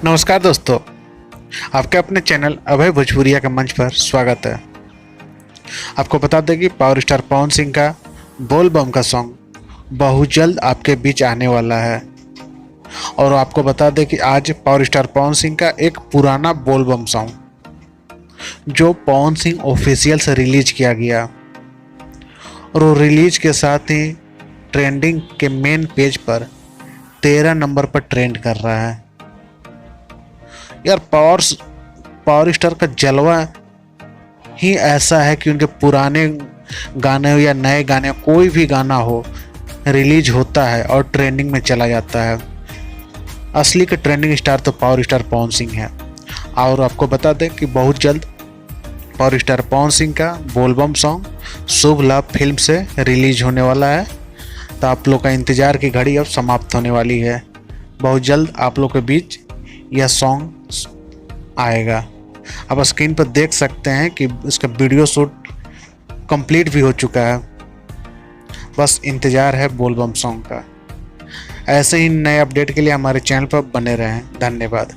नमस्कार दोस्तों, आपके अपने चैनल अभय भोजपुरिया के मंच पर स्वागत है। आपको बता दें कि पावर स्टार पवन सिंह का बोल बम का सॉन्ग बहुत जल्द आपके बीच आने वाला है। और आपको बता दें कि आज पावर स्टार पवन सिंह का एक पुराना बोल बम सॉन्ग जो पवन सिंह ऑफिशियल से रिलीज किया गया और वो रिलीज के साथ ही ट्रेंडिंग के मेन पेज पर 13 नंबर पर ट्रेंड कर रहा है। यार पावर स्टार का जलवा ही ऐसा है कि उनके पुराने गाने हो या नए गाने, कोई भी गाना हो रिलीज होता है और ट्रेंडिंग में चला जाता है। असली के ट्रेंडिंग स्टार तो पावर स्टार पवन सिंह है। और आपको बता दें कि बहुत जल्द पावर स्टार पवन सिंह का बोलबम सॉन्ग शुभ लाभ फिल्म से रिलीज होने वाला है। तो आप लोग का इंतज़ार की घड़ी अब समाप्त होने वाली है। बहुत जल्द आप लोग के बीच यह सॉन्ग आएगा। आप स्क्रीन पर देख सकते हैं कि इसका वीडियो शूट कंप्लीट भी हो चुका है। बस इंतज़ार है बोलबम सॉन्ग का। ऐसे ही नए अपडेट के लिए हमारे चैनल पर बने रहें। धन्यवाद।